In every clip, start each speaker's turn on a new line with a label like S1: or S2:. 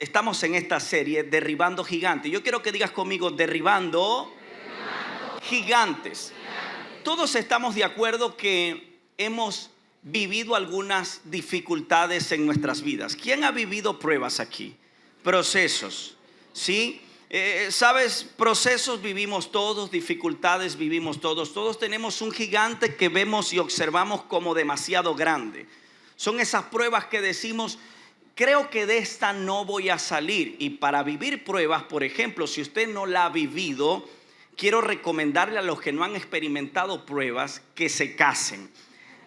S1: Estamos en esta serie Derribando Gigantes. Yo quiero que digas conmigo, derribando gigantes. Todos estamos de acuerdo que hemos vivido algunas dificultades en nuestras vidas. ¿Quién ha vivido pruebas aquí? Procesos, ¿sí? ¿Sabes? Procesos vivimos todos, dificultades vivimos todos. Todos tenemos un gigante que vemos y observamos como demasiado grande. Son esas pruebas que decimos, creo que de esta no voy a salir. Y para vivir pruebas, por ejemplo, si usted no la ha vivido, quiero recomendarle a los que no han experimentado pruebas que se casen.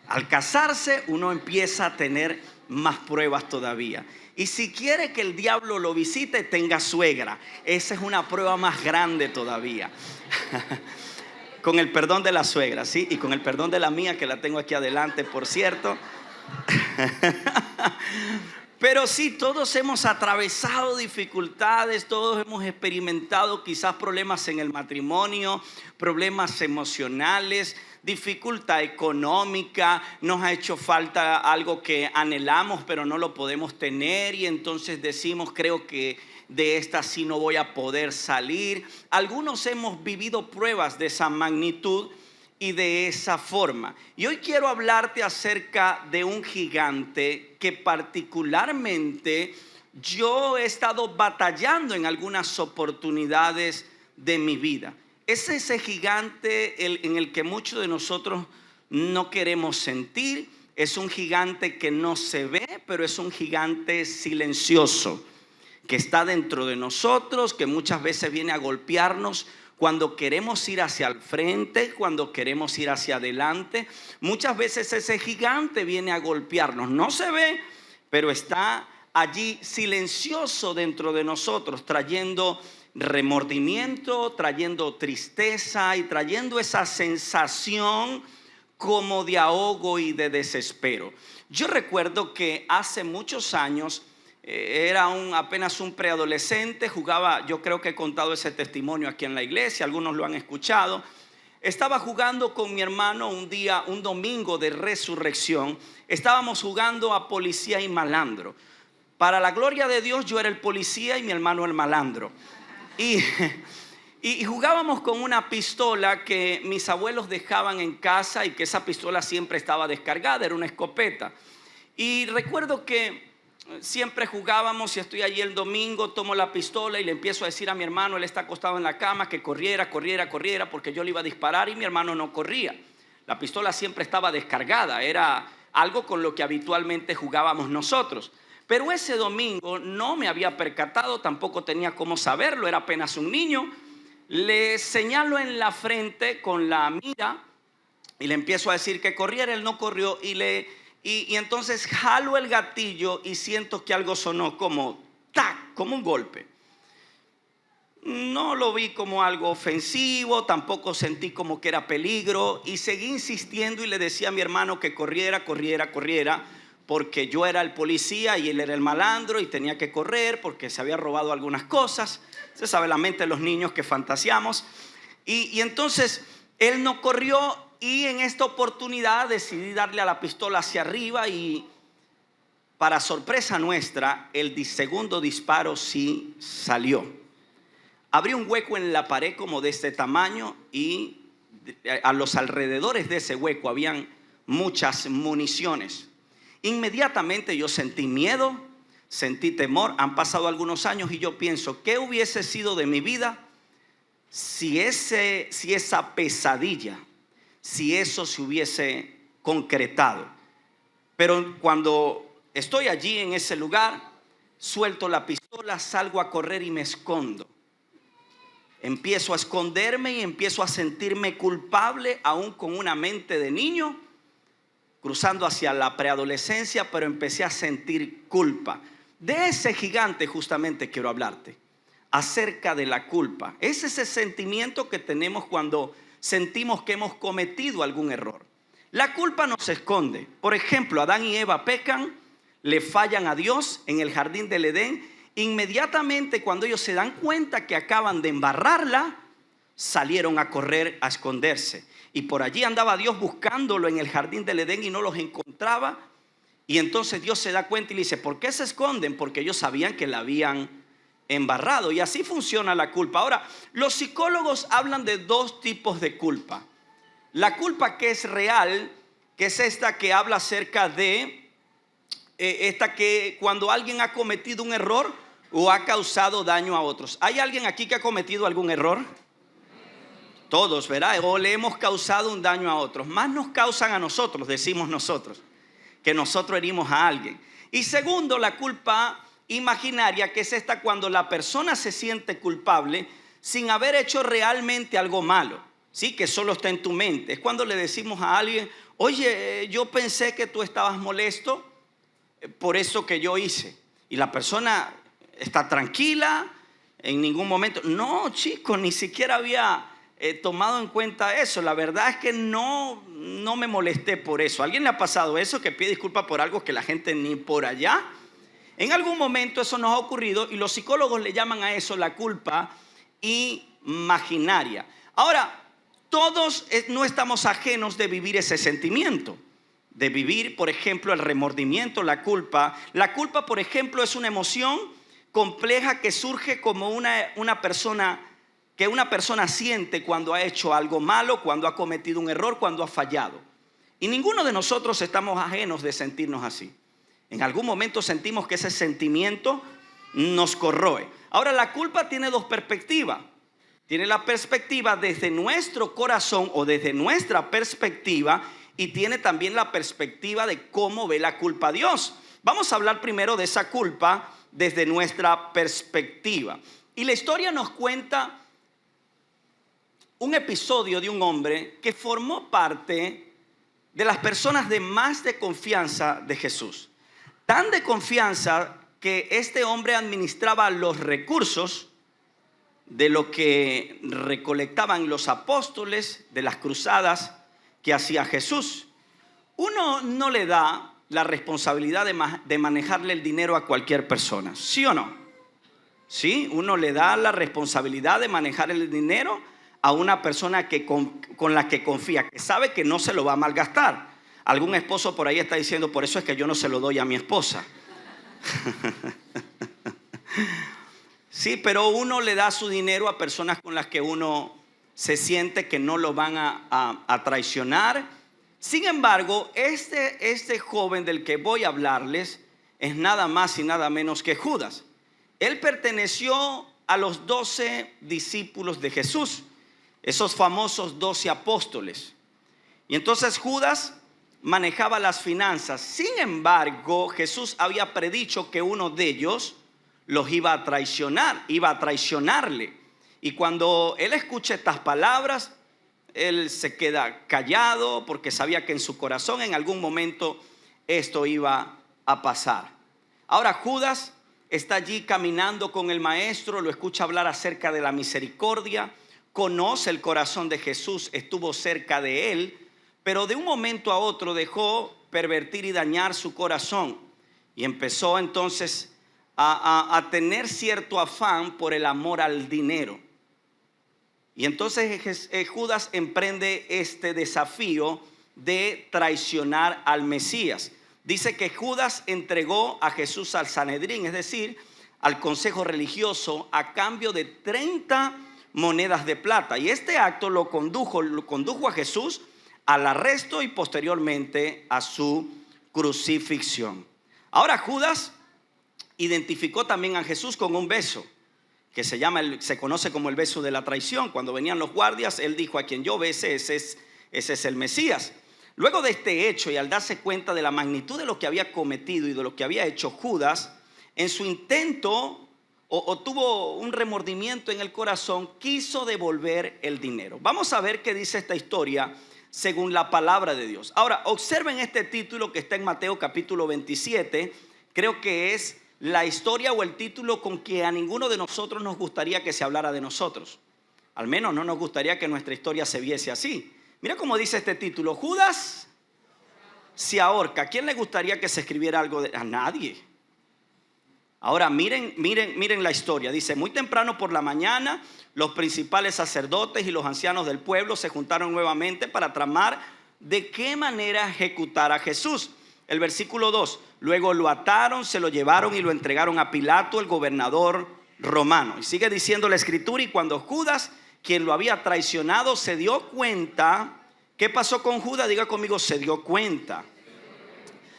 S1: Al casarse, uno empieza a tener más pruebas todavía. Y si quiere que el diablo lo visite, tenga suegra. Esa es una prueba más grande todavía. Con el perdón de la suegra, ¿sí? Y con el perdón de la mía, que la tengo aquí adelante, por cierto. Pero sí, todos hemos atravesado dificultades, todos hemos experimentado quizás problemas en el matrimonio, problemas emocionales, dificultad económica, nos ha hecho falta algo que anhelamos pero no lo podemos tener y entonces decimos, creo que de esta sí no voy a poder salir. Algunos hemos vivido pruebas de esa magnitud y de esa forma. Y hoy quiero hablarte acerca de un gigante que particularmente yo he estado batallando en algunas oportunidades de mi vida. Es ese gigante en el que muchos de nosotros no queremos sentir. Es un gigante que no se ve, pero es un gigante silencioso que está dentro de nosotros, que muchas veces viene a golpearnos cuando queremos ir hacia el frente, cuando queremos ir hacia adelante. Muchas veces ese gigante viene a golpearnos. No se ve, pero está allí silencioso dentro de nosotros, trayendo remordimiento, trayendo tristeza y trayendo esa sensación como de ahogo y de desespero. Yo recuerdo que hace muchos años era apenas un preadolescente, jugaba, yo creo que he contado ese testimonio aquí en la iglesia, algunos lo han escuchado. Estaba jugando con mi hermano un domingo de resurrección. Estábamos jugando a policía y malandro. Para la gloria de Dios, yo era el policía y mi hermano el malandro. Y jugábamos con una pistola que mis abuelos dejaban en casa y que esa pistola siempre estaba descargada, era una escopeta. Y recuerdo que siempre jugábamos y estoy allí el domingo, tomo la pistola y le empiezo a decir a mi hermano, él está acostado en la cama, que corriera, porque yo le iba a disparar y mi hermano no corría. La pistola siempre estaba descargada, era algo con lo que habitualmente jugábamos nosotros. Pero ese domingo no me había percatado, tampoco tenía cómo saberlo, era apenas un niño. Le señalo en la frente con la mira y le empiezo a decir que corriera, él no corrió y entonces jalo el gatillo y siento que algo sonó como ¡tac! Como un golpe. No lo vi como algo ofensivo, tampoco sentí como que era peligro y seguí insistiendo y le decía a mi hermano que corriera, porque yo era el policía y él era el malandro y tenía que correr porque se había robado algunas cosas. Se sabe la mente de los niños que fantaseamos. Y entonces él no corrió y en esta oportunidad decidí darle a la pistola hacia arriba y para sorpresa nuestra, el segundo disparo sí salió. Abrí un hueco en la pared como de este tamaño y a los alrededores de ese hueco habían muchas municiones. Inmediatamente yo sentí miedo, sentí temor. Han pasado algunos años y yo pienso, ¿qué hubiese sido de mi vida si esa pesadilla, si eso se hubiese concretado? Pero cuando estoy allí en ese lugar, suelto la pistola, salgo a correr y me escondo. Empiezo a esconderme y empiezo a sentirme culpable, aún con una mente de niño, cruzando hacia la preadolescencia, pero empecé a sentir culpa. De ese gigante justamente quiero hablarte, acerca de la culpa. Es ese sentimiento que tenemos cuando sentimos que hemos cometido algún error. La culpa nos esconde. Por ejemplo, Adán y Eva pecan, le fallan a Dios en el jardín del Edén. Inmediatamente cuando ellos se dan cuenta que acaban de embarrarla, salieron a correr a esconderse. Y por allí andaba Dios buscándolo en el jardín del Edén y no los encontraba. Y entonces Dios se da cuenta y le dice, ¿por qué se esconden? Porque ellos sabían que la habían embarrado. Y así funciona la culpa. Ahora, los psicólogos hablan de dos tipos de culpa. La culpa que es real, que es esta que habla acerca de esta que cuando alguien ha cometido un error o ha causado daño a otros. ¿Hay alguien aquí que ha cometido algún error? Todos, ¿verdad? O le hemos causado un daño a otros. Más nos causan a nosotros, decimos nosotros, que nosotros herimos a alguien. Y segundo, la culpa imaginaria, que es esta cuando la persona se siente culpable sin haber hecho realmente algo malo, ¿sí? Que solo está en tu mente. Es cuando le decimos a alguien, oye, yo pensé que tú estabas molesto por eso que yo hice. Y la persona está tranquila, en ningún momento. No, chicos, ni siquiera había tomado en cuenta eso. La verdad es que no me molesté por eso. ¿A alguien le ha pasado eso, que pide disculpas por algo que la gente ni por allá? En algún momento eso nos ha ocurrido y los psicólogos le llaman a eso la culpa imaginaria. Ahora, todos no estamos ajenos de vivir ese sentimiento, de vivir, por ejemplo, el remordimiento, la culpa. La culpa, por ejemplo, es una emoción compleja que surge como una persona siente cuando ha hecho algo malo, cuando ha cometido un error, cuando ha fallado. Y ninguno de nosotros estamos ajenos de sentirnos así. En algún momento sentimos que ese sentimiento nos corroe. Ahora, la culpa tiene dos perspectivas. Tiene la perspectiva desde nuestro corazón o desde nuestra perspectiva, y tiene también la perspectiva de cómo ve la culpa a Dios. Vamos a hablar primero de esa culpa desde nuestra perspectiva. Y la historia nos cuenta un episodio de un hombre que formó parte de las personas de más de confianza de Jesús. Tan de confianza que este hombre administraba los recursos de lo que recolectaban los apóstoles, de las cruzadas que hacía Jesús. Uno no le da la responsabilidad de manejarle el dinero a cualquier persona, ¿sí o no? Sí, uno le da la responsabilidad de manejar el dinero a una persona con la que confía, que sabe que no se lo va a malgastar. Algún esposo por ahí está diciendo, por eso es que yo no se lo doy a mi esposa. Sí, pero uno le da su dinero a personas con las que uno se siente que no lo van a traicionar. Sin embargo, este joven del que voy a hablarles es nada más y nada menos que Judas. Él perteneció a los 12 discípulos de Jesús, esos famosos 12 apóstoles. Y entonces Judas manejaba las finanzas. Sin embargo, Jesús había predicho que uno de ellos los iba a traicionar, iba a traicionarle. Y cuando él escucha estas palabras, él se queda callado porque sabía que en su corazón en algún momento esto iba a pasar. Ahora Judas está allí caminando con el maestro, lo escucha hablar acerca de la misericordia, conoce el corazón de Jesús, estuvo cerca de él, pero de un momento a otro dejó pervertir y dañar su corazón y empezó entonces a tener cierto afán por el amor al dinero. Y entonces Judas emprende este desafío de traicionar al Mesías. Dice que Judas entregó a Jesús al Sanedrín, es decir, al consejo religioso, a cambio de 30 monedas de plata. Y este acto lo condujo a Jesús al arresto y posteriormente a su crucifixión. Ahora Judas identificó también a Jesús con un beso que se conoce como el beso de la traición. Cuando venían los guardias, él dijo: a quien yo bese, ese es el Mesías. Luego de este hecho, y al darse cuenta de la magnitud de lo que había cometido y de lo que había hecho Judas, en su intento o tuvo un remordimiento en el corazón, quiso devolver el dinero. Vamos a ver qué dice esta historia según la palabra de Dios. Ahora, observen este título que está en Mateo capítulo 27. Creo que es la historia o el título con que a ninguno de nosotros nos gustaría que se hablara de nosotros. Al menos no nos gustaría que nuestra historia se viese así. Mira cómo dice este título: Judas se ahorca. ¿A quién le gustaría que se escribiera algo a nadie? Ahora miren la historia. Dice: muy temprano por la mañana, los principales sacerdotes y los ancianos del pueblo se juntaron nuevamente para tramar de qué manera ejecutar a Jesús. El versículo 2, luego lo ataron, se lo llevaron y lo entregaron a Pilato, el gobernador romano. Y sigue diciendo la escritura, y cuando Judas, quien lo había traicionado, se dio cuenta. ¿Qué pasó con Judas? Diga conmigo, se dio cuenta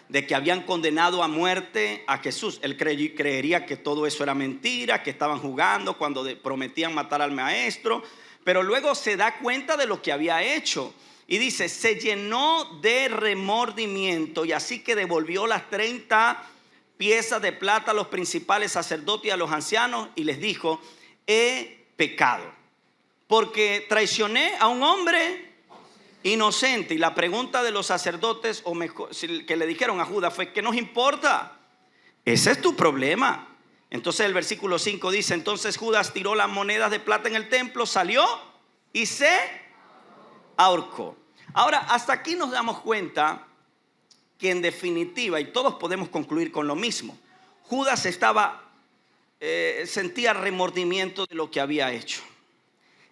S1: de que habían condenado a muerte a Jesús. Él creería que todo eso era mentira, que estaban jugando cuando prometían matar al maestro. Pero luego se da cuenta de lo que había hecho. Y dice, se llenó de remordimiento, y así que devolvió las 30 piezas de plata a los principales sacerdotes y a los ancianos, y les dijo, he pecado, porque traicioné a un hombre inocente. Y la pregunta de los sacerdotes, o mejor, que le dijeron a Judas fue, ¿qué nos importa? Ese es tu problema. Entonces el versículo 5 dice, entonces Judas tiró las monedas de plata en el templo, salió y se ahorcó. Ahora, hasta aquí nos damos cuenta que en definitiva, y todos podemos concluir con lo mismo, Judas sentía remordimiento de lo que había hecho.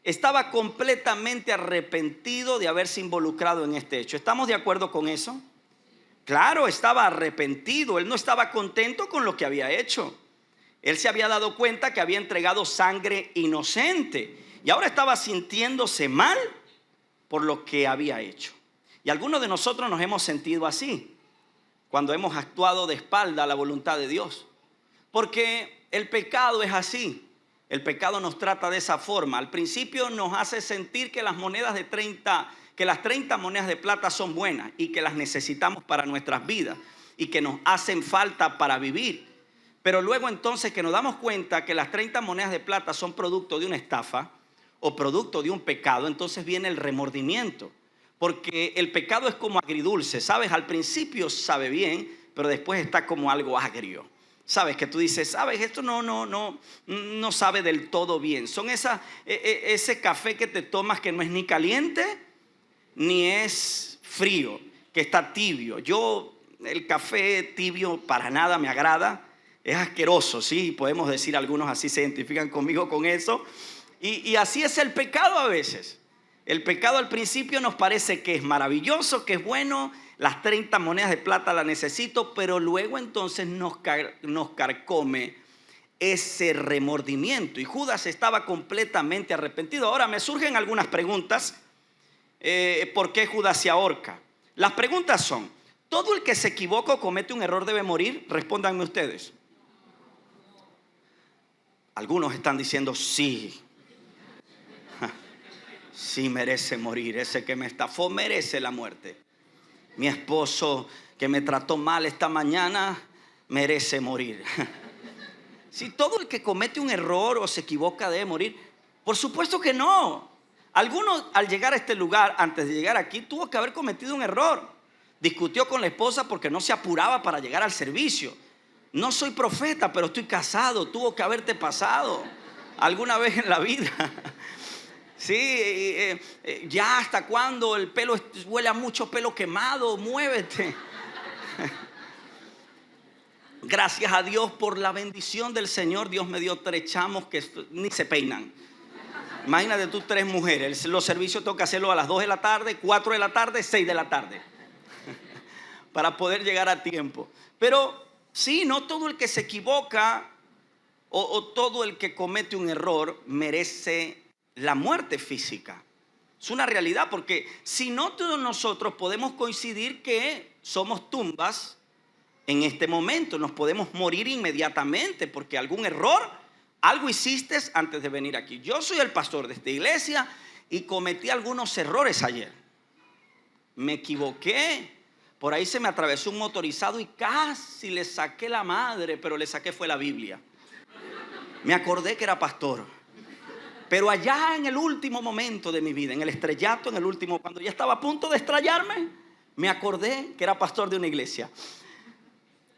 S1: Estaba completamente arrepentido de haberse involucrado en este hecho. ¿Estamos de acuerdo con eso? Claro, estaba arrepentido. Él no estaba contento con lo que había hecho. Él se había dado cuenta que había entregado sangre inocente y ahora estaba sintiéndose mal por lo que había hecho. Y algunos de nosotros nos hemos sentido así cuando hemos actuado de espalda a la voluntad de Dios, porque el pecado es así. El pecado nos trata de esa forma. Al principio nos hace sentir que las 30 monedas de plata son buenas y que las necesitamos para nuestras vidas y que nos hacen falta para vivir. Pero luego entonces que nos damos cuenta que las 30 monedas de plata son producto de una estafa o producto de un pecado, entonces viene el remordimiento. Porque el pecado es como agridulce, ¿sabes? Al principio sabe bien, pero después está como algo agrio. Sabes que tú dices, sabes, esto no sabe del todo bien. Son ese café que te tomas que no es ni caliente ni es frío, que está tibio. El café tibio para nada me agrada. Es asqueroso, sí, podemos decir, algunos así se identifican conmigo con eso. Y así es el pecado a veces. El pecado al principio nos parece que es maravilloso, que es bueno. Las 30 monedas de plata las necesito, pero luego entonces nos carcome ese remordimiento. Y Judas estaba completamente arrepentido. Ahora me surgen algunas preguntas. ¿Por qué Judas se ahorca? Las preguntas son, ¿todo el que se equivoca o comete un error debe morir? Respóndanme ustedes. Algunos están diciendo sí. Sí merece morir. Ese que me estafó merece la muerte. Mi esposo que me trató mal esta mañana merece morir. Si todo el que comete un error o se equivoca debe morir, por supuesto que no. Alguno al llegar a este lugar, antes de llegar aquí, tuvo que haber cometido un error. Discutió con la esposa porque no se apuraba para llegar al servicio. No soy profeta, pero estoy casado. Tuvo que haberte pasado alguna vez en la vida. Sí, ya hasta cuando el pelo huele a mucho pelo quemado, muévete. Gracias a Dios por la bendición del Señor. Dios me dio 3 chamos que ni se peinan. Imagínate tú 3 mujeres. Los servicios tengo que hacerlo a las 2 de la tarde, 4 de la tarde, 6 de la tarde. Para poder llegar a tiempo. Pero sí, no todo el que se equivoca o todo el que comete un error merece la muerte física. Es una realidad, porque si no, todos nosotros podemos coincidir que somos tumbas en este momento. Nos podemos morir inmediatamente porque algún error, algo hiciste antes de venir aquí. Yo soy el pastor de esta iglesia y cometí algunos errores ayer. Me equivoqué. Por ahí se me atravesó un motorizado y casi le saqué la madre, pero le saqué fue la Biblia. Me acordé que era pastor. Pero allá en el último momento de mi vida, en el estrellato, cuando ya estaba a punto de estrellarme, me acordé que era pastor de una iglesia.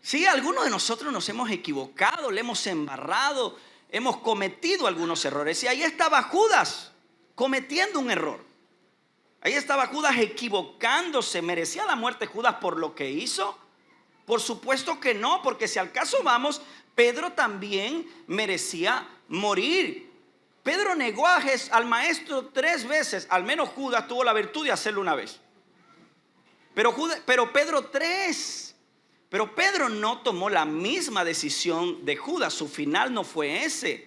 S1: Sí, algunos de nosotros nos hemos equivocado, le hemos embarrado, hemos cometido algunos errores. Y ahí estaba Judas cometiendo un error. Ahí estaba Judas equivocándose. ¿Merecía la muerte Judas por lo que hizo? Por supuesto que no, porque si al caso vamos, Pedro también merecía morir. Pedro negó al maestro 3 veces. Al menos Judas tuvo la virtud de hacerlo una vez. Pero Pedro 3 Pero Pedro no tomó la misma decisión de Judas. Su final no fue ese.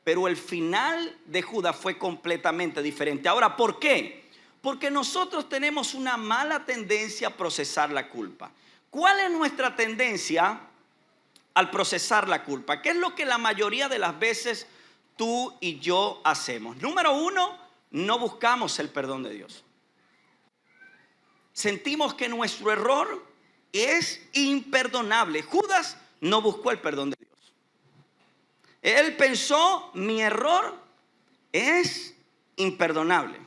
S1: Pero el final de Judas fue completamente diferente. Ahora, ¿por qué? Porque nosotros tenemos una mala tendencia a procesar la culpa. ¿Cuál es nuestra tendencia al procesar la culpa? ¿Qué es lo que la mayoría de las veces tú y yo hacemos? Número uno, no buscamos el perdón de Dios. Sentimos que nuestro error es imperdonable. Judas no buscó el perdón de Dios. Él pensó, mi error es imperdonable.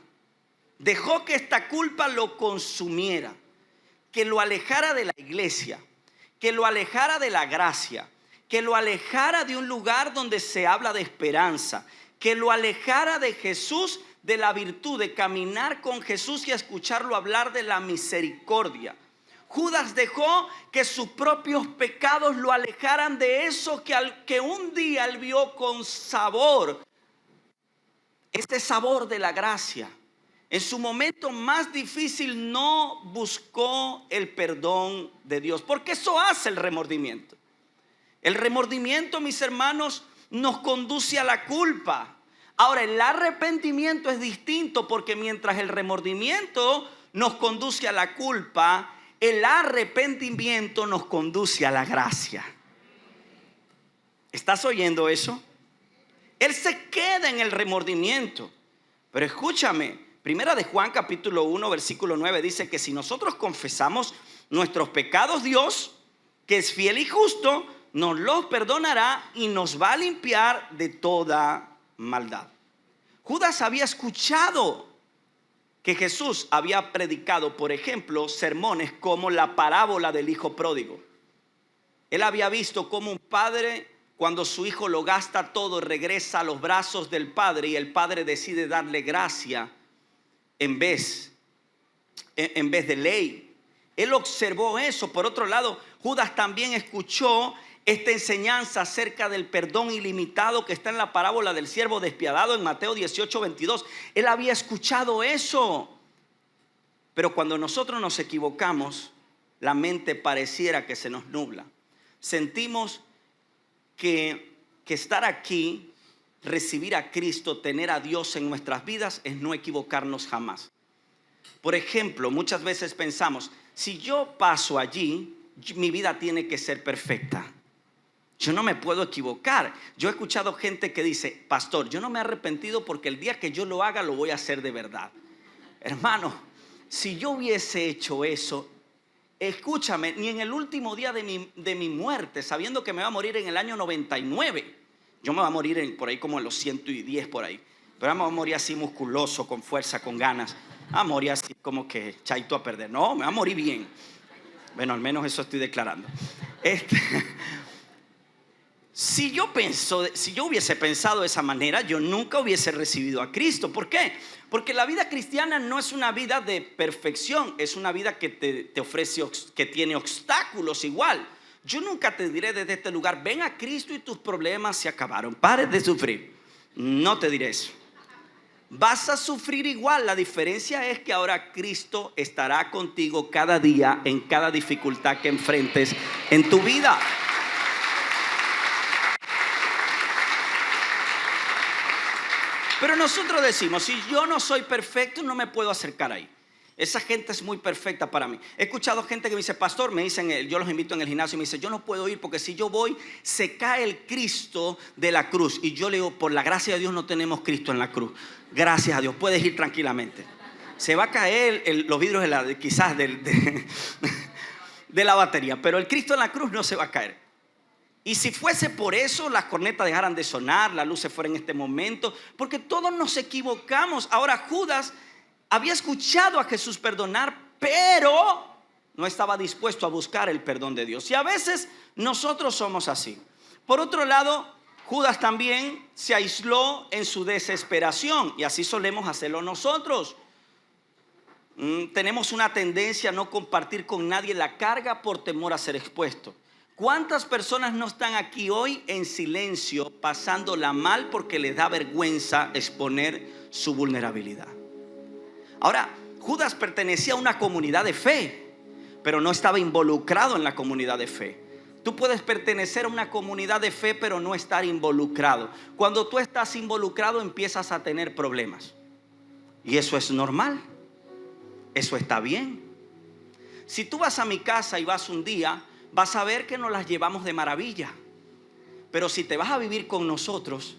S1: Dejó que esta culpa lo consumiera, que lo alejara de la iglesia, que lo alejara de la gracia, que lo alejara de un lugar donde se habla de esperanza, que lo alejara de Jesús, de la virtud de caminar con Jesús y escucharlo hablar de la misericordia. Judas dejó que sus propios pecados lo alejaran de eso que un día él vio con sabor, este sabor de la gracia. En su momento más difícil no buscó el perdón de Dios, porque eso hace el remordimiento. El remordimiento, mis hermanos, nos conduce a la culpa. Ahora, el arrepentimiento es distinto, porque mientras el remordimiento nos conduce a la culpa, el arrepentimiento nos conduce a la gracia. ¿Estás oyendo eso? Él se queda en el remordimiento. Pero escúchame, Primera de Juan capítulo 1 versículo 9 dice que si nosotros confesamos nuestros pecados, Dios, que es fiel y justo, nos los perdonará y nos va a limpiar de toda maldad. Judas había escuchado que Jesús había predicado, por ejemplo, sermones como la parábola del hijo pródigo. Él había visto cómo un padre, cuando su hijo lo gasta todo, regresa a los brazos del padre y el padre decide darle gracia en vez de ley. Él observó eso. Por otro lado, Judas también escuchó esta enseñanza acerca del perdón ilimitado que está en la parábola del siervo despiadado en Mateo 18:22. Él había escuchado eso. Pero cuando nosotros nos equivocamos, la mente pareciera que se nos nubla. Sentimos que estar aquí, recibir a Cristo, tener a Dios en nuestras vidas, es no equivocarnos jamás. Por ejemplo, muchas veces pensamos, si yo paso allí, mi vida tiene que ser perfecta. Yo no me puedo equivocar. Yo he escuchado gente que dice, pastor, yo no me he arrepentido porque el día que yo lo haga lo voy a hacer de verdad. Hermano, si yo hubiese hecho eso, escúchame, ni en el último día de mi muerte, sabiendo que me va a morir en el año 99, yo me voy a morir por ahí como en los 110 por ahí, pero me voy a morir así musculoso, con fuerza, con ganas. Me voy a morir así como que chaito a perder. No, me va a morir bien. Bueno, al menos eso estoy declarando. Si yo hubiese pensado de esa manera, yo nunca hubiese recibido a Cristo. ¿Por qué? Porque la vida cristiana no es una vida de perfección, es una vida que te ofrece, que tiene obstáculos igual. Yo nunca te diré desde este lugar, ven a Cristo y tus problemas se acabaron, pares de sufrir. No te diré eso. Vas a sufrir igual. La diferencia es que ahora Cristo estará contigo cada día en cada dificultad que enfrentes en tu vida. Pero nosotros decimos, si yo no soy perfecto, no me puedo acercar ahí. Esa gente es muy perfecta para mí. He escuchado gente que me dice, pastor, me dicen, yo los invito en el gimnasio y me dice, yo no puedo ir porque si yo voy, se cae el Cristo de la cruz. Y yo le digo, por la gracia de Dios no tenemos Cristo en la cruz. Gracias a Dios, puedes ir tranquilamente. Se va a caer los vidrios quizás de la batería, pero el Cristo en la cruz no se va a caer. Y si fuese por eso, las cornetas dejaran de sonar, la luz se fuera en este momento, porque todos nos equivocamos. Ahora Judas había escuchado a Jesús perdonar, pero no estaba dispuesto a buscar el perdón de Dios. Y a veces nosotros somos así. Por otro lado, Judas también se aisló en su desesperación, y así solemos hacerlo nosotros. Tenemos una tendencia a no compartir con nadie la carga por temor a ser expuesto. ¿Cuántas personas no están aquí hoy en silencio, pasándola mal porque les da vergüenza exponer su vulnerabilidad? Ahora, Judas pertenecía a una comunidad de fe, pero no estaba involucrado en la comunidad de fe. Tú puedes pertenecer a una comunidad de fe, pero no estar involucrado. Cuando tú estás involucrado, empiezas a tener problemas. Y eso es normal. Eso está bien. Si tú vas a mi casa y vas un día, vas a ver que nos las llevamos de maravilla. Pero si te vas a vivir con nosotros,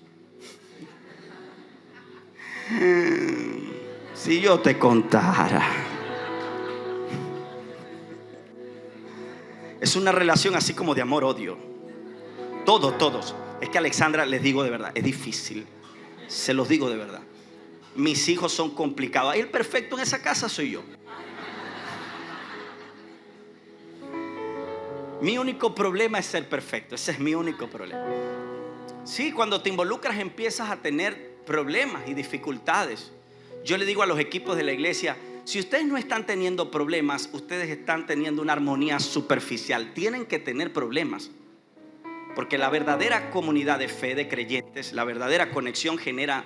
S1: si yo te contara, es una relación así como de amor-odio. Todos. Es que Alexandra, les digo de verdad, es difícil. Se los digo de verdad. Mis hijos son complicados. Ahí el perfecto en esa casa soy yo. Mi único problema es ser perfecto. Ese es mi único problema. Sí, cuando te involucras empiezas a tener problemas y dificultades. Yo le digo a los equipos de la iglesia: si ustedes no están teniendo problemas, ustedes están teniendo una armonía superficial. Tienen que tener problemas, porque la verdadera comunidad de fe, de creyentes, la verdadera conexión genera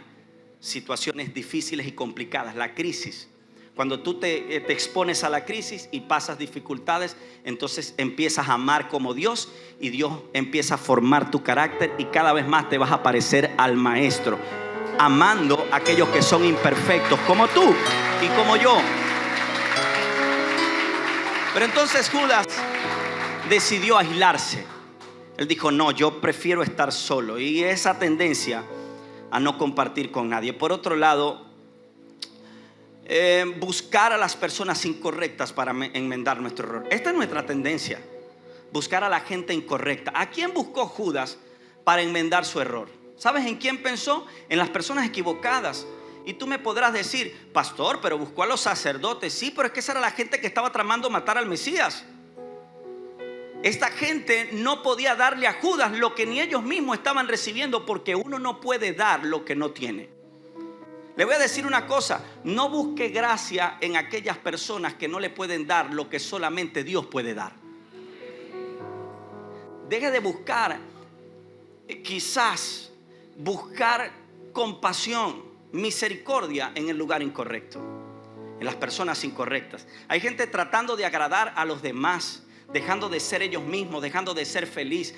S1: situaciones difíciles y complicadas. La crisis, cuando tú te expones a la crisis y pasas dificultades, entonces empiezas a amar como Dios, y Dios empieza a formar tu carácter, y cada vez más te vas a parecer al Maestro, amando a aquellos que son imperfectos como tú y como yo. Pero entonces Judas decidió aislarse. Él dijo: no, yo prefiero estar solo. Y esa tendencia a no compartir con nadie. Por otro lado, buscar a las personas incorrectas para enmendar nuestro error. Esta es nuestra tendencia: buscar a la gente incorrecta. ¿A quién buscó Judas para enmendar su error? ¿Sabes en quién pensó? En las personas equivocadas. Y tú me podrás decir: pastor, pero buscó a los sacerdotes. Sí, pero es que esa era la gente que estaba tramando matar al Mesías. Esta gente no podía darle a Judas lo que ni ellos mismos estaban recibiendo, porque uno no puede dar lo que no tiene. Le voy a decir una cosa: no busque gracia en aquellas personas que no le pueden dar lo que solamente Dios puede dar. Deje de buscar, quizás buscar compasión, misericordia en el lugar incorrecto, en las personas incorrectas. Hay gente tratando de agradar a los demás, dejando de ser ellos mismos, dejando de ser feliz,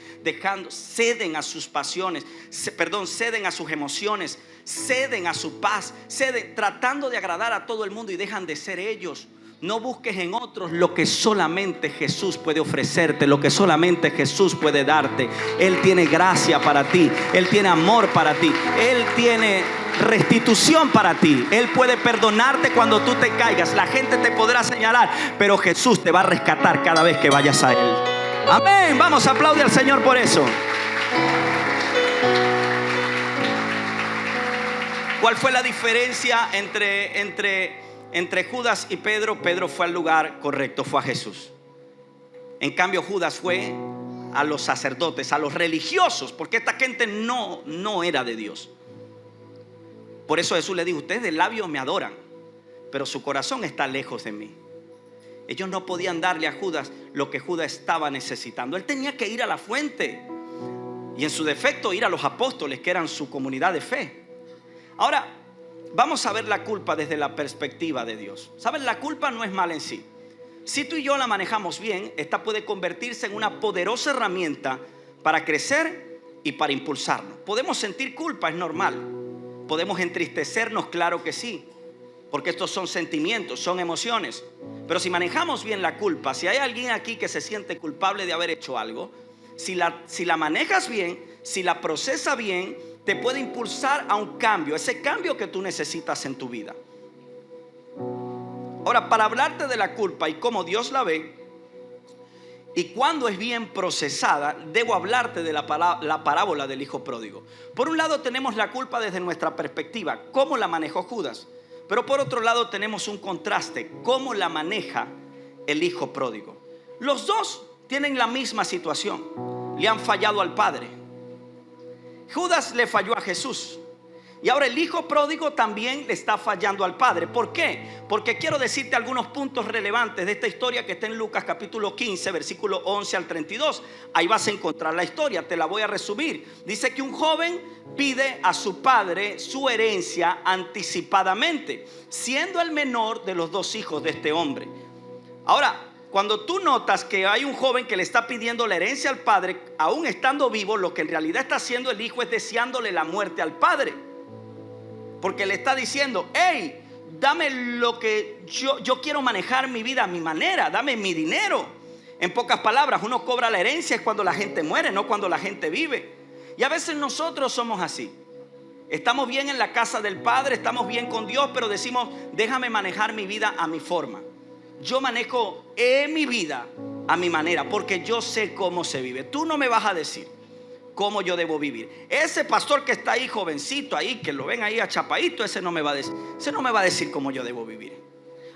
S1: ceden a sus pasiones, ceden a sus emociones, ceden a su paz, tratando de agradar a todo el mundo, y dejan de ser ellos. No busques en otros lo que solamente Jesús puede ofrecerte, lo que solamente Jesús puede darte. Él tiene gracia para ti, Él tiene amor para ti, Él tiene restitución para ti. Él puede perdonarte cuando tú te caigas. La gente te podrá señalar, pero Jesús te va a rescatar cada vez que vayas a Él. Amén. Vamos a aplaudir al Señor por eso. ¿Cuál fue la diferencia entre Judas y Pedro? Pedro fue al lugar correcto, fue a Jesús. En cambio, Judas fue a los sacerdotes, a los religiosos, porque esta gente no era de Dios. Por eso Jesús le dijo: ustedes de labios me adoran, pero su corazón está lejos de mí. Ellos no podían darle a Judas lo que Judas estaba necesitando. Él tenía que ir a la fuente, y en su defecto ir a los apóstoles, que eran su comunidad de fe. Ahora, vamos a ver la culpa desde la perspectiva de Dios. ¿Saben? La culpa no es mala en sí. Si tú y yo la manejamos bien, esta puede convertirse en una poderosa herramienta para crecer y para impulsarnos. Podemos sentir culpa, es normal. Podemos entristecernos, claro que sí, porque estos son sentimientos, son emociones. Pero si manejamos bien la culpa, si hay alguien aquí que se siente culpable de haber hecho algo, si la manejas bien, si la procesas bien, te puede impulsar a un cambio, ese cambio que tú necesitas en tu vida. Ahora, para hablarte de la culpa y cómo Dios la ve y cuando es bien procesada, debo hablarte de la parábola del hijo pródigo. Por un lado tenemos la culpa desde nuestra perspectiva, cómo la manejó Judas. Pero por otro lado tenemos un contraste, cómo la maneja el hijo pródigo. Los dos tienen la misma situación, le han fallado al padre. Judas le falló a Jesús, y ahora el hijo pródigo también le está fallando al padre. ¿Por qué? Porque quiero decirte algunos puntos relevantes de esta historia que está en Lucas capítulo 15, versículo 11 al 32. Ahí vas a encontrar la historia, te la voy a resumir. Dice que un joven pide a su padre su herencia anticipadamente, siendo el menor de los dos hijos de este hombre. Ahora, Cuando tú notas que hay un joven que le está pidiendo la herencia al padre, aún estando vivo, lo que en realidad está haciendo el hijo es deseándole la muerte al padre. Porque le está diciendo: hey, dame lo que yo quiero manejar mi vida a mi manera, dame mi dinero. En pocas palabras, uno cobra la herencia es cuando la gente muere, no cuando la gente vive. Y a veces nosotros somos así. Estamos bien en la casa del Padre, estamos bien con Dios, pero decimos: déjame manejar mi vida a mi forma. Yo manejo mi vida a mi manera, porque yo sé cómo se vive. Tú no me vas a decir cómo yo debo vivir. Ese pastor que está ahí, jovencito ahí, que lo ven ahí achapadito, ese no me va a decir cómo yo debo vivir.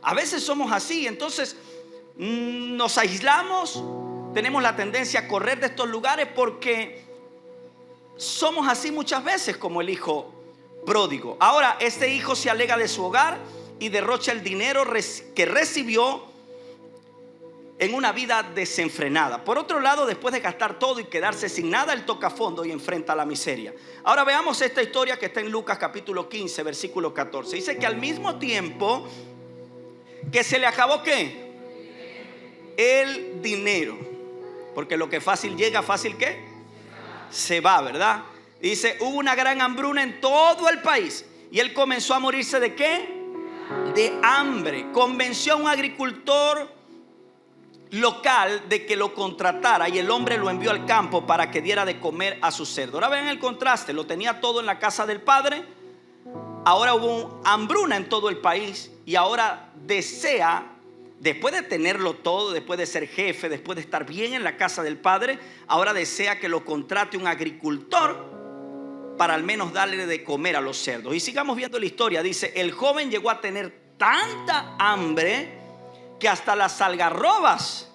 S1: A veces somos así. Entonces nos aislamos, tenemos la tendencia a correr de estos lugares porque somos así muchas veces, como el hijo pródigo. Ahora este hijo se alega de su hogar y derrocha el dinero que recibió en una vida desenfrenada. Por otro lado, después de gastar todo y quedarse sin nada, él toca fondo y enfrenta la miseria. Ahora veamos esta historia que está en Lucas capítulo 15, versículo 14. Dice que al mismo tiempo que se le acabó, ¿qué? El dinero. Porque lo que fácil llega, fácil ¿qué? Se va, ¿verdad? Dice: hubo una gran hambruna en todo el país y él comenzó a morirse ¿de qué? De hambre. Convenció a un agricultor local de que lo contratara y el hombre lo envió al campo para que diera de comer a su cerdo. Ahora ven el contraste: lo tenía todo en la casa del padre, ahora hubo hambruna en todo el país y ahora desea, después de tenerlo todo, después de ser jefe, después de estar bien en la casa del padre, ahora desea que lo contrate un agricultor para al menos darle de comer a los cerdos. Y sigamos viendo la historia. Dice: el joven llegó a tener tanta hambre que hasta las algarrobas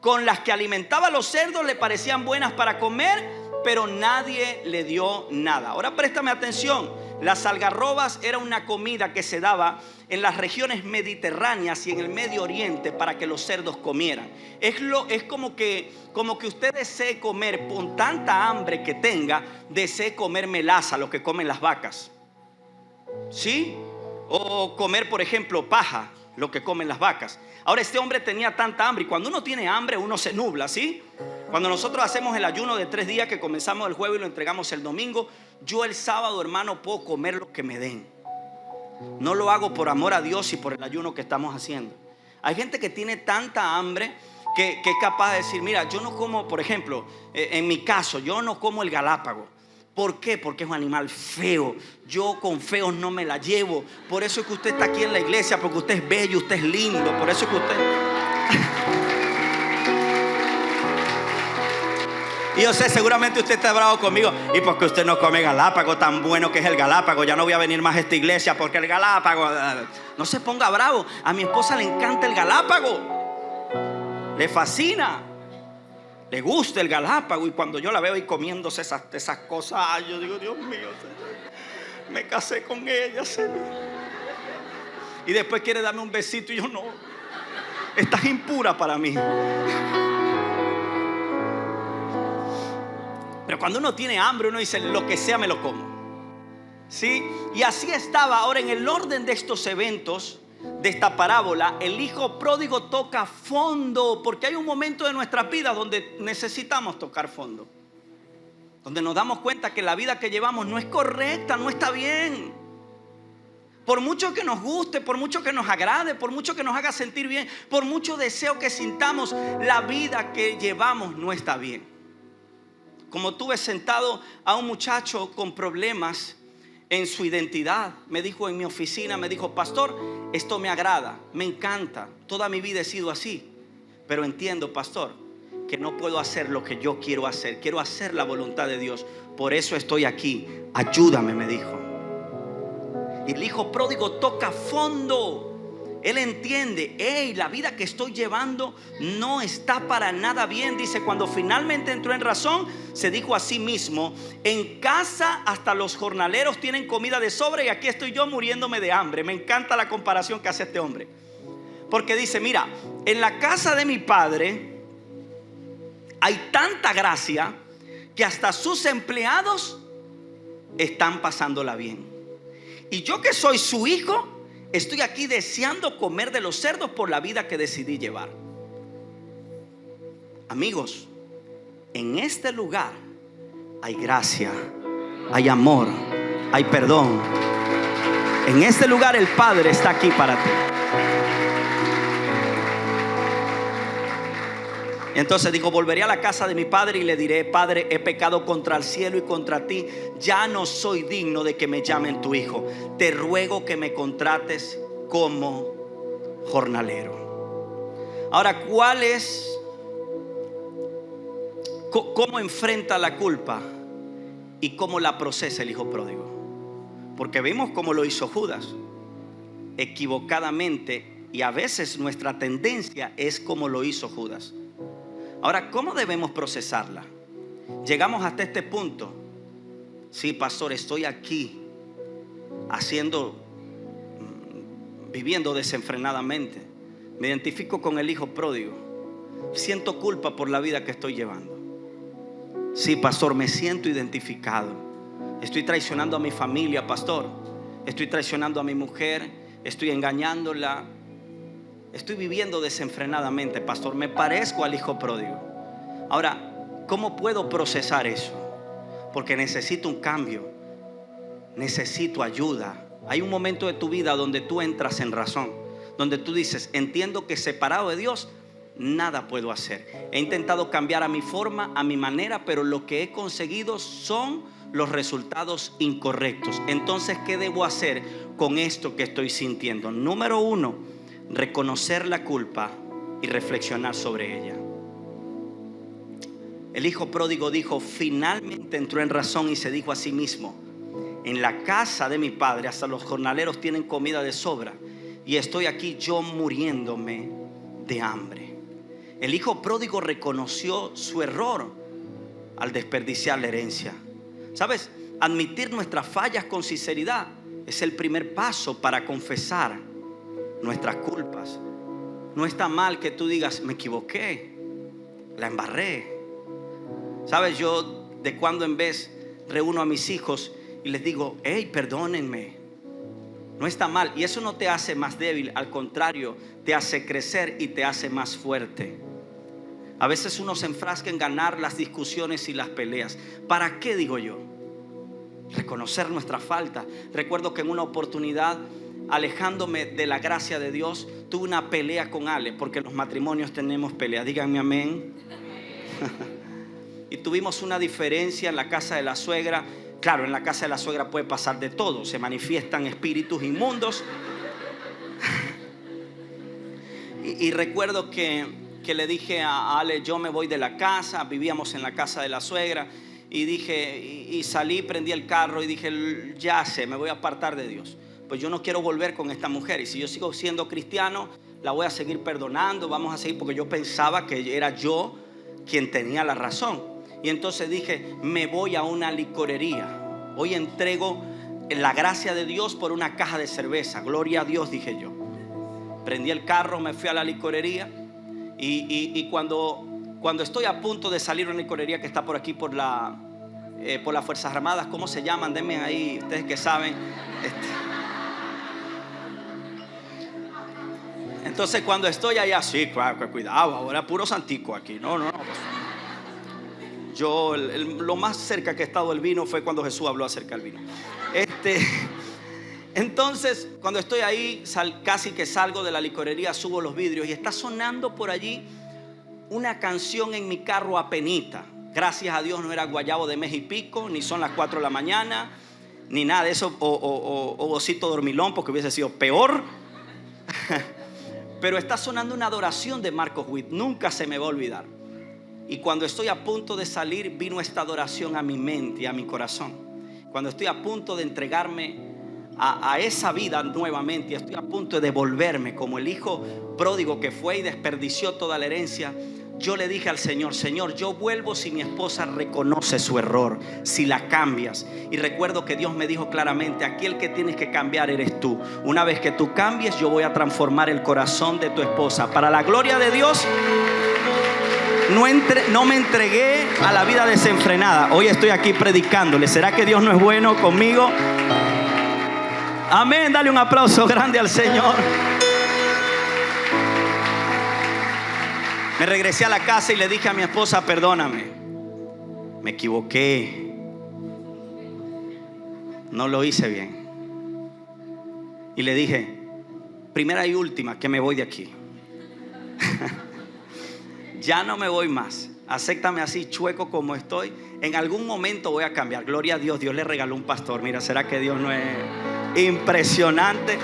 S1: con las que alimentaba a los cerdos le parecían buenas para comer, pero nadie le dio nada. Ahora préstame atención. Las algarrobas era una comida que se daba en las regiones mediterráneas y en el Medio Oriente para que los cerdos comieran. Es como que usted desee comer, con tanta hambre que tenga, desee comer melaza, lo que comen las vacas, ¿sí? O comer, por ejemplo, paja, lo que comen las vacas. Ahora este hombre tenía tanta hambre, y cuando uno tiene hambre uno se nubla, ¿sí? Cuando nosotros hacemos el ayuno de 3 días, que comenzamos el jueves y lo entregamos el domingo, yo el sábado, hermano, puedo comer lo que me den. No lo hago por amor a Dios y por el ayuno que estamos haciendo. Hay gente que tiene tanta hambre que es capaz de decir: mira, yo no como, por ejemplo, en mi caso, yo no como el galápago. ¿Por qué? Porque es un animal feo. Yo con feos no me la llevo. Por eso es que usted está aquí en la iglesia, porque usted es bello, usted es lindo. Por eso es que usted... Y yo sé, seguramente usted está bravo conmigo. Y porque usted no come galápago, tan bueno que es el galápago, ya no voy a venir más a esta iglesia porque el galápago... No se ponga bravo. A mi esposa le encanta el galápago. Le fascina. Le gusta el galápago. Y cuando yo la veo ahí comiéndose esas cosas, ay, yo digo: Dios mío, Señor, me casé con ella, Señor. Y después quiere darme un besito y yo: no, estás impura para mí. Pero cuando uno tiene hambre, uno dice: lo que sea me lo como, ¿sí? Y así estaba. Ahora, en el orden de estos eventos, de esta parábola, el hijo pródigo toca fondo, porque hay un momento de nuestra vida donde necesitamos tocar fondo, donde nos damos cuenta que la vida que llevamos no es correcta, no está bien. Por mucho que nos guste, por mucho que nos agrade, por mucho que nos haga sentir bien, por mucho deseo que sintamos, la vida que llevamos no está bien. Como tuve sentado a un muchacho con problemas en su identidad, me dijo en mi oficina, me dijo: pastor, esto me agrada, me encanta, toda mi vida he sido así, pero entiendo, pastor, que no puedo hacer lo que yo quiero hacer la voluntad de Dios, por eso estoy aquí, ayúdame, me dijo. Y el hijo pródigo toca fondo. Él entiende: hey, la vida que estoy llevando no está para nada bien. Dice: cuando finalmente entró en razón, se dijo a sí mismo: en casa hasta los jornaleros tienen comida de sobra y aquí estoy yo muriéndome de hambre. Me encanta la comparación que hace este hombre, porque dice: mira, en la casa de mi padre hay tanta gracia que hasta sus empleados están pasándola bien, y yo, que soy su hijo, estoy aquí deseando comer de los cerdos por la vida que decidí llevar. Amigos, en este lugar hay gracia, hay amor, hay perdón. En este lugar el Padre está aquí para ti. Entonces dijo: volveré a la casa de mi padre y le diré: Padre, he pecado contra el cielo y contra ti, ya no soy digno de que me llamen tu hijo. Te ruego que me contrates como jornalero. Ahora, ¿cómo enfrenta la culpa y cómo la procesa el hijo pródigo? Porque vimos cómo lo hizo Judas, equivocadamente, y a veces nuestra tendencia es como lo hizo Judas. Ahora, ¿cómo debemos procesarla? Llegamos hasta este punto. Sí, pastor, estoy aquí viviendo desenfrenadamente. Me identifico con el hijo pródigo. Siento culpa por la vida que estoy llevando. Sí, pastor, me siento identificado. Estoy traicionando a mi familia, pastor. Estoy traicionando a mi mujer. Estoy engañándola. Estoy viviendo desenfrenadamente, pastor. Me parezco al hijo pródigo. Ahora, ¿cómo puedo procesar eso? Porque necesito un cambio. Necesito ayuda. Hay un momento de tu vida donde tú entras en razón, donde tú dices: entiendo que separado de Dios nada puedo hacer. He intentado cambiar a mi forma, a mi manera, pero lo que he conseguido son los resultados incorrectos. Entonces, ¿qué debo hacer con esto que estoy sintiendo? Número 1, reconocer la culpa y reflexionar sobre ella. El hijo pródigo dijo: finalmente entró en razón y se dijo a sí mismo: en la casa de mi padre hasta los jornaleros tienen comida de sobra, y estoy aquí yo muriéndome de hambre. El hijo pródigo reconoció su error al desperdiciar la herencia. ¿Sabes? Admitir nuestras fallas con sinceridad es el primer paso para confesar nuestras culpas. No está mal que tú digas: me equivoqué, la embarré. ¿Sabes? Yo de cuando en vez reúno a mis hijos y les digo: hey, perdónenme. No está mal. Y eso no te hace más débil, al contrario, te hace crecer y te hace más fuerte. A veces uno se enfrasca en ganar las discusiones y las peleas. ¿Para qué, digo yo? Reconocer nuestra falta. Recuerdo que en una oportunidad, alejándome de la gracia de Dios, tuve una pelea con Ale, porque los matrimonios tenemos pelea. Díganme amén. Y tuvimos una diferencia en la casa de la suegra. Claro, en la casa de la suegra puede pasar de todo. Se manifiestan espíritus inmundos. Y recuerdo que le dije a Ale: yo me voy de la casa. Vivíamos en la casa de la suegra. Y dije, y salí, prendí el carro y dije: ya sé, me voy a apartar de Dios. Pues yo no quiero volver con esta mujer. Y si yo sigo siendo cristiano, la voy a seguir perdonando. Vamos a seguir, porque yo pensaba que era yo quien tenía la razón. Y entonces dije: me voy a una licorería. Hoy entrego la gracia de Dios por una caja de cerveza. Gloria a Dios, dije yo. Prendí el carro, me fui a la licorería. Y cuando estoy a punto de salir a una licorería que está por aquí, por las Fuerzas Armadas, ¿cómo se llaman? Denme ahí, ustedes que saben. Entonces cuando estoy allá, sí, cuidado, ahora puro santico aquí. No. Yo lo más cerca que he estado del vino fue cuando Jesús habló acerca del vino. Entonces cuando estoy ahí, casi que salgo de la licorería, subo los vidrios y está sonando por allí una canción en mi carro apenita. Gracias a Dios no era Guayabo de Mes y Pico, ni son las 4 de la mañana, ni nada de eso, o Bocito Dormilón, porque hubiese sido peor. Pero está sonando una adoración de Marcos Witt, nunca se me va a olvidar. Y cuando estoy a punto de salir, vino esta adoración a mi mente y a mi corazón. Cuando estoy a punto de entregarme a esa vida nuevamente, y estoy a punto de devolverme como el hijo pródigo que fue y desperdició toda la herencia, yo le dije al Señor: Señor, yo vuelvo si mi esposa reconoce su error, si la cambias. Y recuerdo que Dios me dijo claramente: aquí el que tienes que cambiar eres tú. Una vez que tú cambies, yo voy a transformar el corazón de tu esposa. Para la gloria de Dios, no me entregué a la vida desenfrenada. Hoy estoy aquí predicándole. ¿Será que Dios no es bueno conmigo? Amén. Dale un aplauso grande al Señor. Me regresé a la casa y le dije a mi esposa: perdóname, me equivoqué, no lo hice bien. Y le dije: primera y última, que me voy de aquí. Ya no me voy más. Acéptame así, chueco como estoy. En algún momento voy a cambiar. Gloria a Dios, Dios le regaló un pastor. Mira, ¿será que Dios no es impresionante?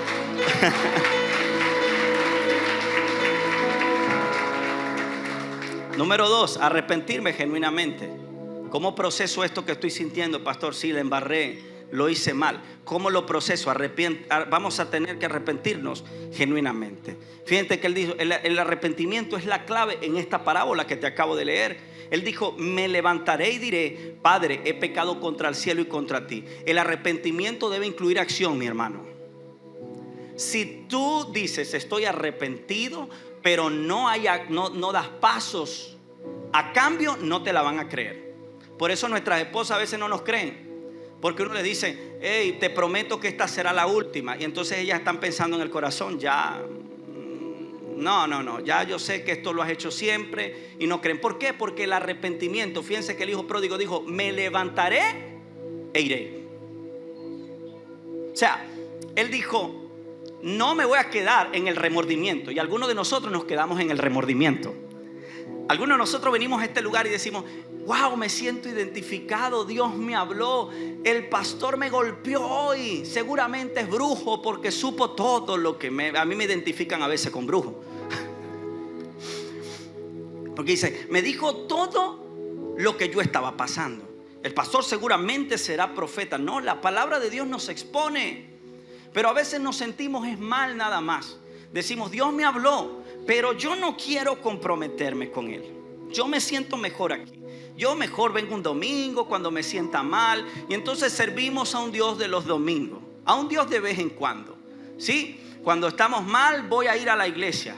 S1: Número 2, arrepentirme genuinamente. ¿Cómo proceso esto que estoy sintiendo, pastor? Sí, la embarré, lo hice mal. ¿Cómo lo proceso? Vamos a tener que arrepentirnos genuinamente. Fíjate que él dijo, el arrepentimiento es la clave en esta parábola que te acabo de leer. Él dijo: me levantaré y diré: Padre, he pecado contra el cielo y contra ti. El arrepentimiento debe incluir acción, mi hermano. Si tú dices: estoy arrepentido, pero no das pasos a cambio, no te la van a creer. Por eso nuestras esposas a veces no nos creen, porque uno les dice: hey, te prometo que esta será la última. Y entonces ellas están pensando en el corazón: ya, no, ya yo sé que esto lo has hecho siempre. Y no creen. ¿Por qué? Porque el arrepentimiento, fíjense que el hijo pródigo dijo: me levantaré e iré. O sea, él dijo: no me voy a quedar en el remordimiento. Y algunos de nosotros nos quedamos en el remordimiento. Algunos de nosotros venimos a este lugar y decimos: wow, me siento identificado, Dios me habló, el pastor me golpeó hoy, seguramente es brujo porque supo todo lo que a mí me identifican a veces con brujo. Porque dice: me dijo todo lo que yo estaba pasando. El pastor seguramente será profeta. No, la palabra de Dios nos expone. Pero a veces nos sentimos es mal nada más. Decimos: Dios me habló, pero yo no quiero comprometerme con Él. Yo me siento mejor aquí. Yo mejor vengo un domingo cuando me sienta mal. Y entonces servimos a un Dios de los domingos, a un Dios de vez en cuando. ¿Sí? Cuando estamos mal voy a ir a la iglesia.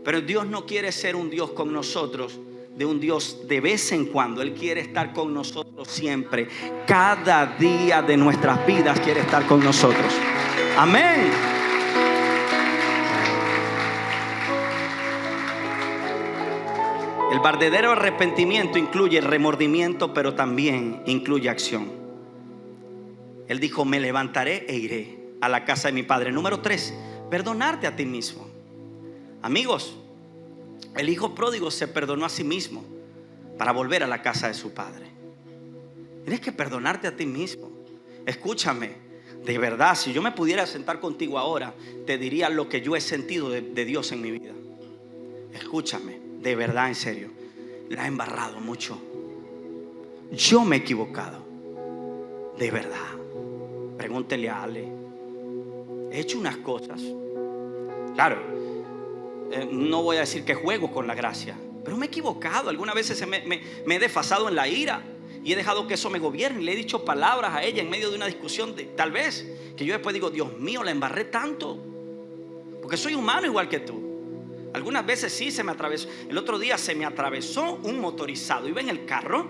S1: Pero Dios no quiere ser un Dios con nosotros, de un Dios de vez en cuando. Él quiere estar con nosotros siempre. Cada día de nuestras vidas quiere estar con nosotros. Amén. El verdadero arrepentimiento incluye remordimiento, pero también incluye acción. Él dijo: me levantaré e iré a la casa de mi padre. Número 3, perdonarte a ti mismo. Amigos, el hijo pródigo se perdonó a sí mismo para volver a la casa de su padre. Tienes que perdonarte a ti mismo. Escúchame, de verdad, si yo me pudiera sentar contigo ahora, te diría lo que yo he sentido de Dios en mi vida. Escúchame, de verdad, en serio, la he embarrado mucho. Yo me he equivocado, de verdad. Pregúntele a Ale. He hecho unas cosas, claro, no voy a decir que juego con la gracia, pero me he equivocado. Algunas veces me he desfasado en la ira y he dejado que eso me gobierne. Le he dicho palabras a ella en medio de una discusión, tal vez, que yo después digo: Dios mío, la embarré tanto, porque soy humano igual que tú. Algunas veces sí se me atravesó. El otro día se me atravesó un motorizado. Iba en el carro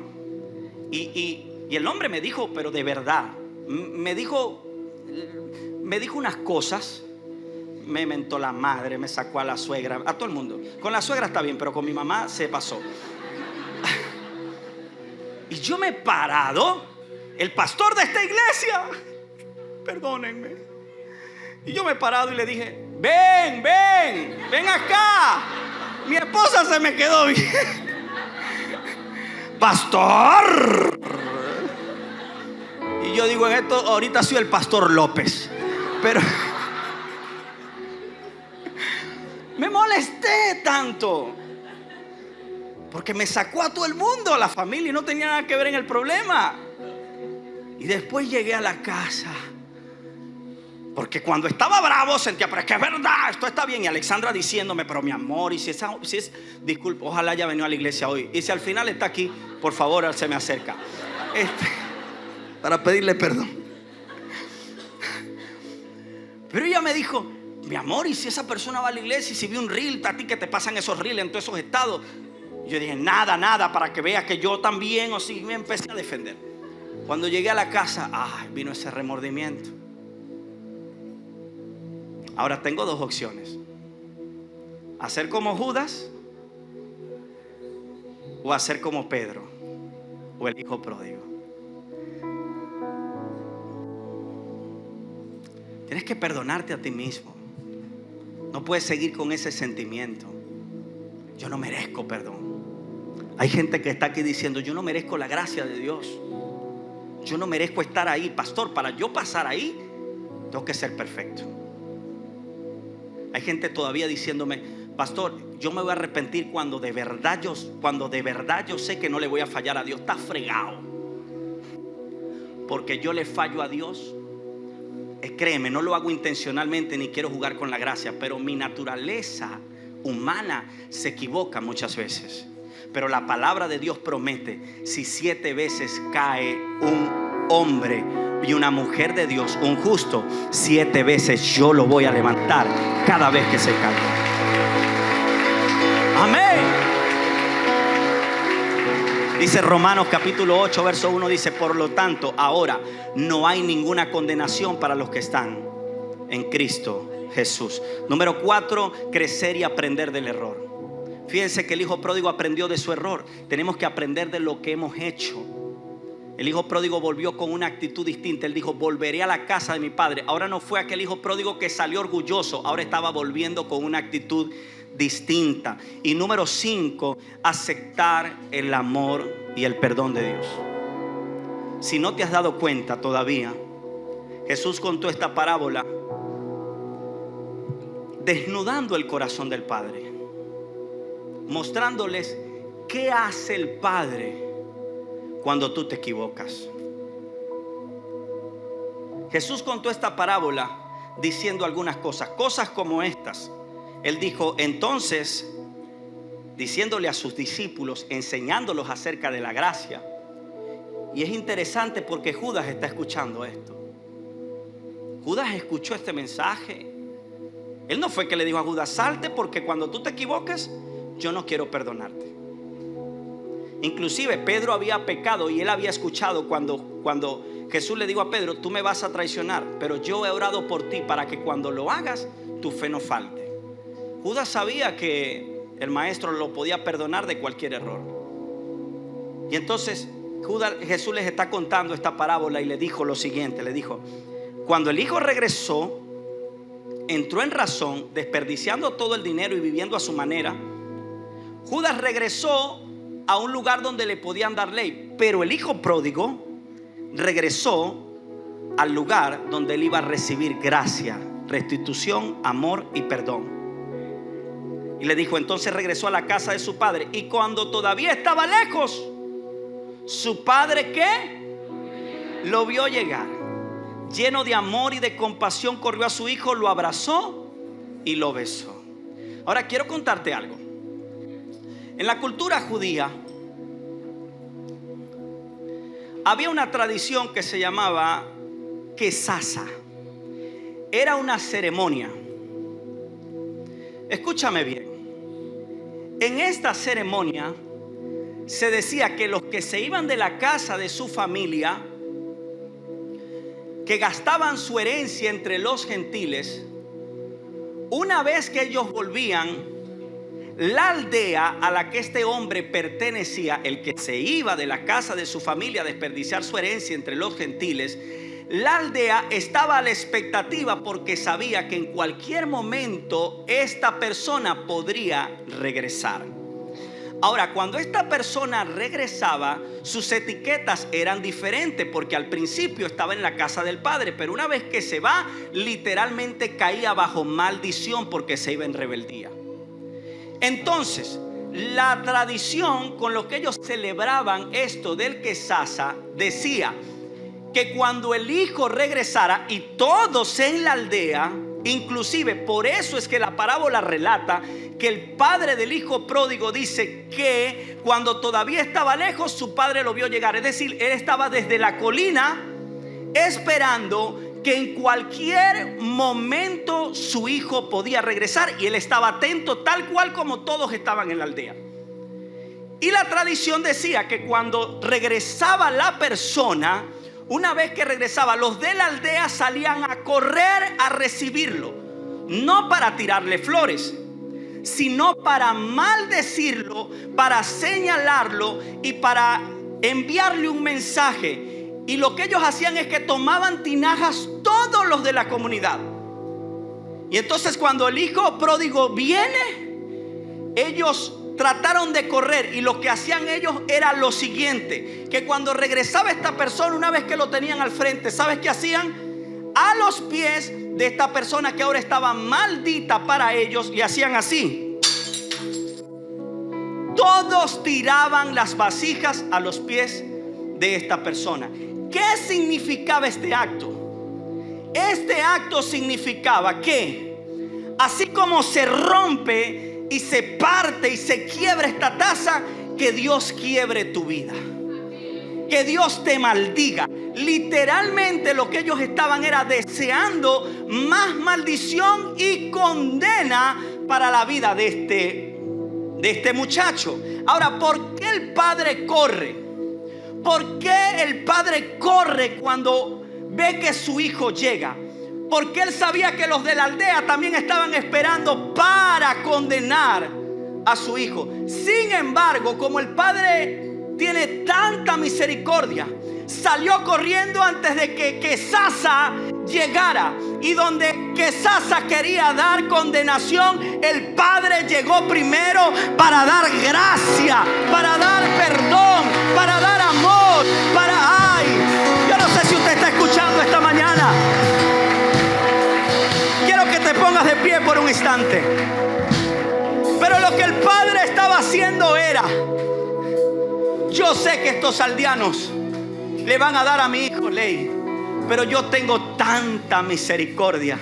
S1: y el hombre me dijo, pero de verdad, me dijo unas cosas. Me mentó la madre, me sacó a la suegra, a todo el mundo. Con la suegra está bien, pero con mi mamá se pasó. Y yo me he parado, el pastor de esta iglesia, perdónenme. Y yo me he parado y le dije: ven acá. Mi esposa se me quedó bien. Pastor. Y yo digo: en esto ahorita soy el pastor López. Pero me molesté tanto porque me sacó a todo el mundo, a la familia, y no tenía nada que ver en el problema. Y después llegué a la casa, porque cuando estaba bravo sentía: pero es que es verdad, esto está bien. Y Alexandra diciéndome: pero mi amor, y si es disculpa, ojalá haya venido a la iglesia hoy. Y si al final está aquí, por favor, se me acerca para pedirle perdón. Pero ella me dijo: mi amor, y si esa persona va a la iglesia y si vi un reel, a ti que te pasan esos reels en todos esos estados. Y yo dije: nada, para que vea que yo también. O sí, me empecé a defender. Cuando llegué a la casa, vino ese remordimiento. Ahora tengo dos opciones: hacer como Judas o a ser como Pedro o el hijo pródigo? Tienes que perdonarte a ti mismo. No puedes seguir con ese sentimiento. Yo no merezco perdón. Hay gente que está aquí diciendo: yo no merezco la gracia de Dios. Yo no merezco estar ahí. Pastor, para yo pasar ahí tengo que ser perfecto. Hay gente todavía diciéndome: pastor, yo me voy a arrepentir cuando de verdad yo sé que no le voy a fallar a Dios. Está fregado. Porque yo le fallo a Dios. Créeme, no lo hago intencionalmente ni quiero jugar con la gracia, pero mi naturaleza humana se equivoca muchas veces. Pero la palabra de Dios promete: si 7 veces cae un hombre y una mujer de Dios, un justo, 7 veces yo lo voy a levantar cada vez que se caiga. Amén. Dice Romanos capítulo 8 verso 1, dice: por lo tanto, ahora no hay ninguna condenación para los que están en Cristo Jesús. Número 4, crecer y aprender del error. Fíjense que el hijo pródigo aprendió de su error. Tenemos que aprender de lo que hemos hecho. El hijo pródigo volvió con una actitud distinta. Él dijo: volveré a la casa de mi padre. Ahora no fue aquel hijo pródigo que salió orgulloso. Ahora estaba volviendo con una actitud distinta. Y número 5, aceptar el amor y el perdón de Dios. Si no te has dado cuenta todavía, Jesús contó esta parábola desnudando el corazón del Padre, mostrándoles qué hace el Padre cuando tú te equivocas. Jesús contó esta parábola diciendo algunas cosas como estas. Él dijo entonces, diciéndole a sus discípulos, enseñándolos acerca de la gracia. Y es interesante porque Judas está escuchando esto. Judas escuchó este mensaje. Él no fue que le dijo a Judas: salte, porque cuando tú te equivoques yo no quiero perdonarte. Inclusive Pedro había pecado y él había escuchado cuando Jesús le dijo a Pedro: tú me vas a traicionar, pero yo he orado por ti para que cuando lo hagas tu fe no falte. Judas sabía que el maestro lo podía perdonar de cualquier error. Y entonces Jesús les está contando esta parábola y le dijo lo siguiente. Le dijo: cuando el hijo regresó, entró en razón, desperdiciando todo el dinero y viviendo a su manera. Judas regresó a un lugar donde le podían dar ley, pero el hijo pródigo regresó al lugar donde él iba a recibir gracia, restitución, amor y perdón. Y le dijo: entonces regresó a la casa de su padre, y cuando todavía estaba lejos, su padre ¿qué? Lo vio llegar. Lleno de amor y de compasión, corrió a su hijo, lo abrazó y lo besó. Ahora quiero contarte algo. En la cultura judía había una tradición que se llamaba Kesasa. Era una ceremonia. Escúchame bien. En esta ceremonia se decía que los que se iban de la casa de su familia, que gastaban su herencia entre los gentiles, una vez que ellos volvían, la aldea a la que este hombre pertenecía, el que se iba de la casa de su familia a desperdiciar su herencia entre los gentiles, la aldea estaba a la expectativa porque sabía que en cualquier momento esta persona podría regresar. Ahora, cuando esta persona regresaba, sus etiquetas eran diferentes, porque al principio estaba en la casa del padre, pero una vez que se va, literalmente caía bajo maldición porque se iba en rebeldía. Entonces, la tradición con lo que ellos celebraban esto del Kesasa decía que cuando el hijo regresara, y todos en la aldea, inclusive por eso es que la parábola relata que el padre del hijo pródigo dice que cuando todavía estaba lejos, su padre lo vio llegar. Es decir, él estaba desde la colina esperando que en cualquier momento su hijo podía regresar, y él estaba atento, tal cual como todos estaban en la aldea. Y la tradición decía que cuando regresaba la persona, una vez que regresaba, los de la aldea salían a correr a recibirlo, no para tirarle flores, sino para maldecirlo, para señalarlo y para enviarle un mensaje. Y lo que ellos hacían es que tomaban tinajas todos los de la comunidad. Y entonces cuando el hijo pródigo viene, ellos trataron de correr, y lo que hacían ellos era lo siguiente: que cuando regresaba esta persona, una vez que lo tenían al frente, ¿sabes qué hacían? A los pies de esta persona que ahora estaba maldita para ellos, y hacían así. Todos tiraban las vasijas a los pies de esta persona. ¿Qué significaba este acto? Este acto significaba que así como se rompe y se parte y se quiebra esta taza, que Dios quiebre tu vida, que Dios te maldiga. Literalmente lo que ellos estaban era deseando más maldición y condena para la vida de este muchacho. Ahora, ¿por qué el padre corre? ¿Por qué el padre corre cuando ve que su hijo llega? Porque él sabía que los de la aldea también estaban esperando para condenar a su hijo. Sin embargo, como el padre tiene tanta misericordia, salió corriendo antes de que Quesasa llegara. Y donde Quesasa quería dar condenación, el padre llegó primero para dar gracia, para dar perdón, para dar amor, yo no sé si usted está escuchando esta mañana. Quiero que te pongas de pie por un instante. Pero lo que el padre estaba haciendo era: yo sé que estos aldeanos le van a dar a mi hijo ley, pero yo tengo tanta misericordia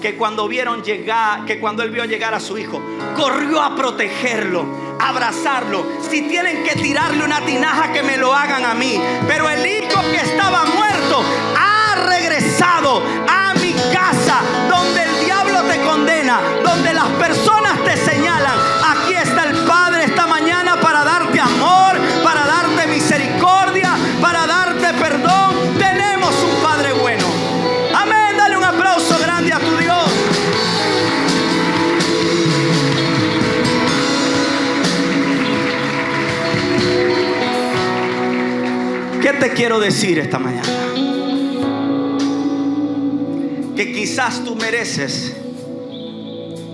S1: que cuando él vio llegar a su hijo, corrió a protegerlo, a abrazarlo. Si tienen que tirarle una tinaja, que me lo hagan a mí. Pero el hijo que estaba muerto ha regresado a mi casa, donde el diablo te condena, donde las personas te señalan. Aquí está el Padre esta mañana para darte amor, para darte misericordia, para darte perdón. Tenemos un Padre bueno. Amén. Dale un aplauso grande a tu Dios. ¿Qué te quiero decir esta mañana? Que quizás tú mereces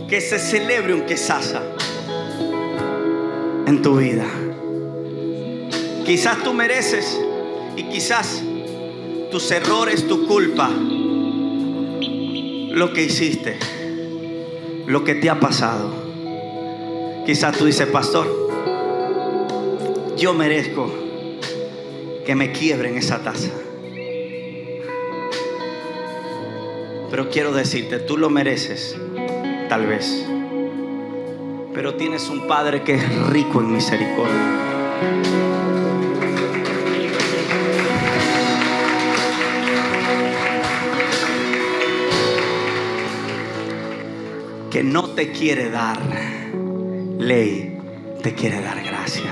S1: que se celebre un Quesasa en tu vida. Quizás tú mereces, y quizás tus errores, tu culpa, lo que hiciste, lo que te ha pasado. Quizás tú dices: pastor, yo merezco que me quiebren esa taza. Pero quiero decirte, tú lo mereces, tal vez, pero tienes un Padre que es rico en misericordia. Que no te quiere dar ley, te quiere dar gracia.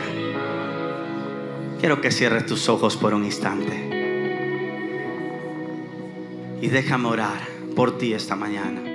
S1: Quiero que cierres tus ojos por un instante y déjame orar por ti esta mañana.